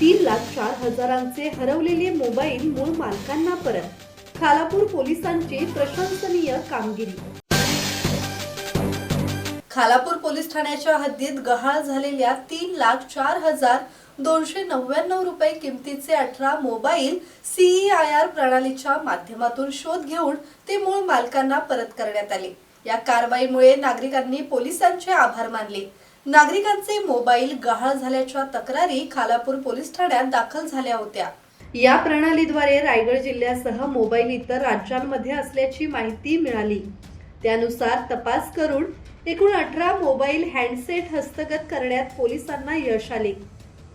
3,04,000चे हरवलेले मोबाईल मूळ मालकांना परत. खालापूर पोलिसांची प्रशंसनीय कामगिरी. खालापूर पोलीस ठाण्याच्या हद्दीत गहाळ झालेल्या 3,04,299 रुपये किमतीचे 18 मोबाईल CEIR प्रणालीच्या माध्यमातून शोध घेऊन ते मूळ मालकांना परत करण्यात आले. या कारवाईमुळे नागरिकांनी पोलिसांचे आभार मानले. नागरिकांचे मोबाईल गहाळ झाल्याच्या तक्रारी खालापूर पोलीस ठाण्यात दाखल झाल्या होत्या. या प्रणालीद्वारे रायगड जिल्ह्यासह मोबाईल इतर राज्यांमध्ये असल्याची माहिती मिळाली. त्यानुसार तपास करून एकूण 18 मोबाईल हँडसेट हस्तगत करण्यात पोलिसांना यश आले.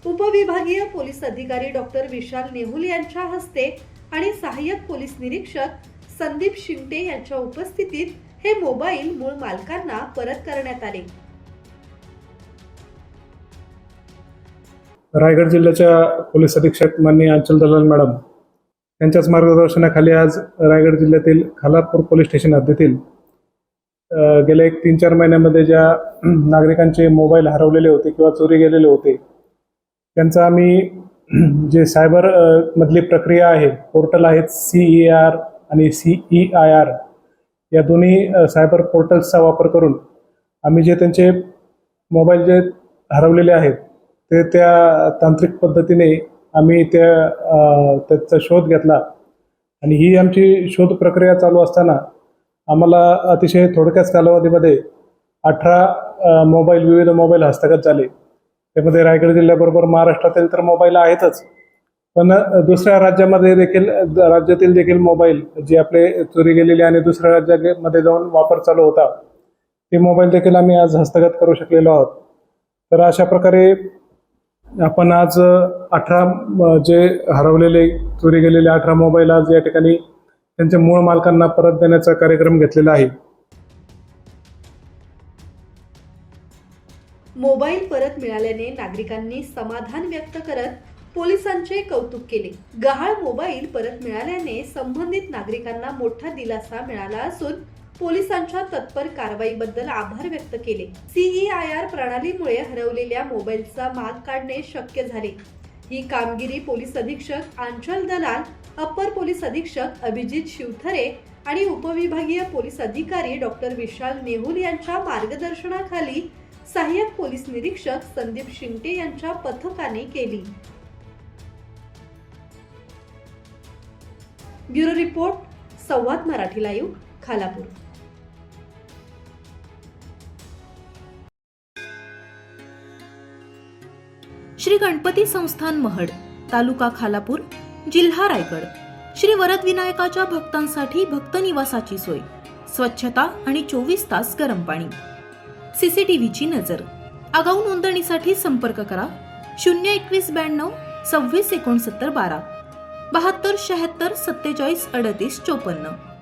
उपविभागीय पोलीस अधिकारी डॉक्टर विशाल नेहुल यांच्या हस्ते आणि सहाय्यक पोलीस निरीक्षक संदीप शिंगटे यांच्या उपस्थितीत हे मोबाईल मूळ मालकांना परत करण्यात आले. रायगड जिल्ह्याच्या पोलीस अधीक्षक माननीय अंचल दलाल मॅडम यांच्याच मार्गदर्शनाखाली आज रायगड जिल्ह्यातील खालापूर पोलीस स्टेशन हद्दीतील गेल्या 3-4 महिन्यामध्ये ज्या नागरिकांचे मोबाईल हरवलेले होते किंवा चोरी गेलेले होते त्यांचा आम्ही जे सायबर मधली प्रक्रिया आहे, पोर्टल आहेत CER आणि CEIR, या दोन्ही सायबर पोर्टल्सचा वापर करून आम्ही जे त्यांचे मोबाईल जे हरवलेले आहेत ते त्या तांत्रिक पद्धतीने आम्ही त्याचा शोध घेतला. आणि ही आमची शोध प्रक्रिया चालू असताना आम्हाला अतिशय थोडक्याच कालावधीमध्ये 18 मोबाईल, विविध मोबाईल हस्तगत झाले. त्यामध्ये रायगड जिल्ह्याबरोबर महाराष्ट्रातील तर मोबाईल आहेतच, पण दुसऱ्या राज्यातील देखील मोबाईल जे आपले चोरी गेलेले आणि दुसऱ्या राज्यामध्ये जाऊन वापर चालू होता ते मोबाईल देखील आम्ही आज हस्तगत करू शकलेलो आहोत. तर अशा प्रकारे आपण आज 18 जे हरवलेले, चोरी गेलेले 18 मोबाईल आज या ठिकाणी त्यांच्या मूळ मालकांना परत देण्याचा कार्यक्रम घेतलेला आहे. मोबाईल परत मिळाल्याने नागरिकांनी समाधान व्यक्त करत पोलिसांचे कौतुक केले. गहाळ मोबाईल परत मिळाल्याने संबंधित नागरिकांना मोठा दिलासा मिळाला असून पोलिसांच्या तत्पर कारवाईबद्दल आभार व्यक्त केले. CEIR प्रणालीमुळे हरवलेल्या मोबाईलचा माग काढणे शक्य झाले. ही कामगिरी पोलीस अधीक्षक अंचल दलाल, अप्पर पोलीस अधीक्षक अभिजित शिवथरे आणि उपविभागीय पोलीस अधिकारी डॉक्टर विशाल नेहुल यांच्या मार्गदर्शनाखाली सहाय्यक पोलीस निरीक्षक संदीप शिंगटे यांच्या पथकाने केली. ब्युरो रिपोर्ट, संवाद मराठी लाईव्ह, खालापूर. श्री गणपती संस्थान महड, तालुका खालापूर, जिल्हा रायगड. श्री वरद विनायकाच्या भक्तांसाठी भक्त निवासाची सोय, स्वच्छता आणि 24 तास गरम पाणी. CCTVची नजर. आगाऊ नोंदणीसाठी संपर्क करा 02192 26 69 12 72 76 47 38 54.